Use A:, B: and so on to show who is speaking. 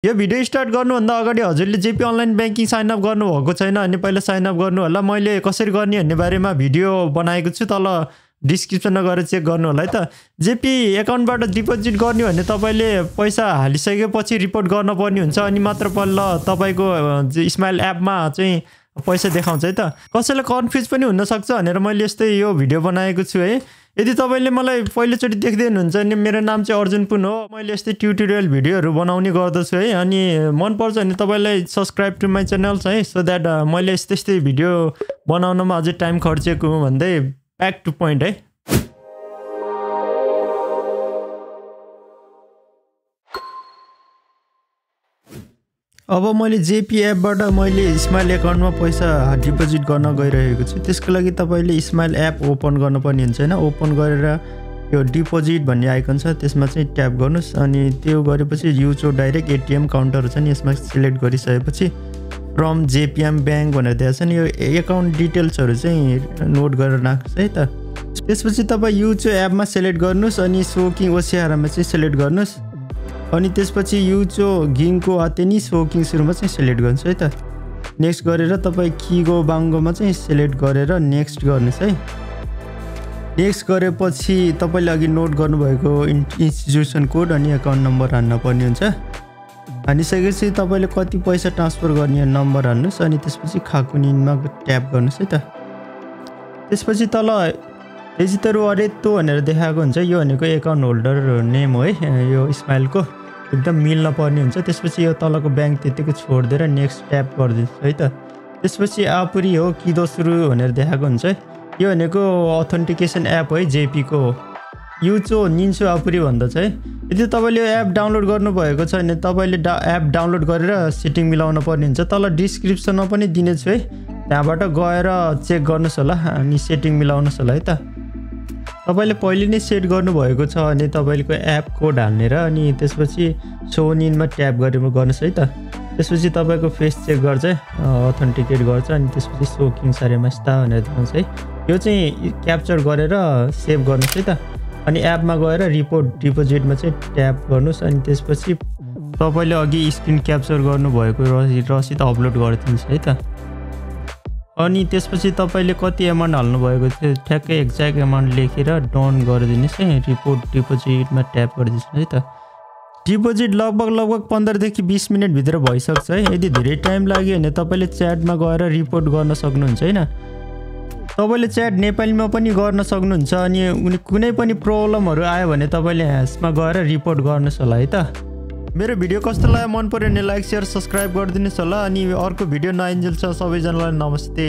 A: यो video start गर्नुभन्दा अगाडि हजुरले JP online banking sign up गर्नुभएको छैन भने पहिला साइन अप गर्नु होला। मैले कसरी गर्ने भन्ने बारेमा भिडियो बनाएको छु, तल डिस्क्रिप्सनमा गएर चेक गर्नु होला है त। जेपी एकाउन्टबाट डिपोजिट गर्ने भने तपाईँले पैसा हालिसकेपछि रिपोर्ट गर्नुपर्ने हुन्छ, अनि मात्र पल्ल तपाईँको स्माइल एपमा चाहिँ पैसा देखाउँछ है त। कसैलाई कन्फ्युज पनि हुनसक्छ भनेर मैले यस्तै यो भिडियो बनाएको छु है। यदि तपाईँले मलाई पहिलोचोटि देख्दै हुनुहुन्छ भने मेरो नाम चाहिँ अर्जुन पुन हो। मैले यस्तै ट्युटोरियल भिडियोहरू बनाउने गर्दछु है। अनि मनपर्छ भने तपाईँलाई सब्सक्राइब टु माई च्यानल है, सो द्याट मैले यस्तै भिडियो बनाउनमा अझै टाइम खर्चेको भन्दै ब्याक टु पोइन्ट है। अब मैले जेपी एपबाट मैले स्माइल एकाउन्टमा पैसा डिपोजिट गर्न गइरहेको छु। त्यसको लागि तपाईँले स्माइल एप ओपन गर्नुपर्ने हुन्छ होइन। ओपन गरेर यो डिपोजिट भन्ने आइकन छ त्यसमा चाहिँ ट्याप गर्नुहोस्, अनि त्यो गरेपछि युज डाइरेक्ट एटिएम काउन्टर छ नि यसमा सिलेक्ट गरिसकेपछि फ्रम जेपिएम ब्याङ्क भनेर दिएको छ नि, यो एकाउन्ट डिटेल्सहरू चाहिँ नोट गरेर राख्नुहोस् है त। त्यसपछि तपाईँ युज एपमा सिलेक्ट गर्नुहोस्, अनि सोकिङ ओसिआरमा चाहिँ सिलेक्ट गर्नुहोस्, अनि त्यसपछि युचो गिङको आतेनी सोकिङ सुरुमा चाहिँ सिलेक्ट गर्नुहोस् है त। नेक्स्ट गरेर तपाईँ किगो बाङ्गोमा चाहिँ सिलेक्ट गरेर नेक्स्ट गर्नुहोस् है। नेक्स्ट गरेपछि तपाईँले अघि नोट गर्नुभएको इन्स्टिट्युसन कोड अनि एकाउन्ट नम्बर हान्न पर्ने हुन्छ। हानिसकेपछि तपाईँले कति पैसा ट्रान्सफर गर्ने नम्बर हाल्नुहोस्, अनि त्यसपछि खाकुनिनमा ट्याप गर्नुहोस् है त। त्यसपछि तल रेजिस्टर अरेतो भनेर देखाएको हुन्छ, यो भनेको एकाउन्ट होल्डर नेम हो है, यो स्माइलको एकदम मिल्न पर्ने हुन्छ। त्यसपछि यो तलको ब्याङ्क त्यतिकै छोडिदिएर नेक्स्ट ट्याप गरिदिनुहोस् है त। त्यसपछि आपुरी हो कि दोस्रो भनेर देखाएको हुन्छ, यो भनेको अथेन्टिकेसन एप है जेपीको हो, युचो निन्सो आपुरी भन्दछ है। यदि तपाईँले यो एप डाउनलोड गर्नुभएको छ भने तपाईँले एप डाउनलोड गरेर सेटिङ मिलाउन पर्ने हुन्छ। तल डिस्क्रिप्सनमा पनि दिनेछु है, त्यहाँबाट गएर चेक गर्नुहोस् होला अनि सेटिङ मिलाउनुहोस् होला है त। तपाईँले पहिले नै सेट गर्नुभएको छ भने तपाईँको एप कोड हाल्नेर अनि त्यसपछि सोन इनमा ट्याप गरेर गर्नुहोस् है त। त्यसपछि तपाईँको फेस चेक गर्छ, अथेन्टिकेट गर्छ, अनि त्यसपछि सोकिङ सारेमास्ता भनेर देखाउँछ है। यो चाहिँ क्याप्चर गरेर सेभ गर्नुहोस् है त। अनि एपमा गएर रिपोर्ट डिपोजिटमा चाहिँ ट्याप गर्नुहोस्, अनि त्यसपछि तपाईँले अघि स्क्रिन क्याप्चर गर्नुभएको रसिद अपलोड गरिदिनुहोस् है त। अनि त्यसपछि तपाईँले कति एमाउन्ट हाल्नुभएको थियो ठ्याक्कै एक्ज्याक्ट एमाउन्ट लेखेर डन गरिदिनुहोस् है। रिपोर्ट डिपोजिटमा ट्याप गरिदिनुहोस् है त। डिपोजिट लगभग 15 देखि 20 मिनटभित्र भइसक्छ है। यदि धेरै टाइम लाग्यो भने तपाईँले च्याटमा गएर रिपोर्ट गर्न सक्नुहुन्छ होइन। तपाईँले च्याट नेपालीमा पनि गर्न सक्नुहुन्छ, अनि कुनै पनि प्रब्लमहरू आयो भने तपाईँले यसमा गएर रिपोर्ट गर्नुहोस् होला है त। मेरो भिडियो कस्तो लाग्यो, मन पर्यो भने लाइक शेयर सब्सक्राइब गरिदिनुहोस् होला। अनि अर्को भिडियो नआइन्जेलसम्म सबैजनालाई नमस्ते।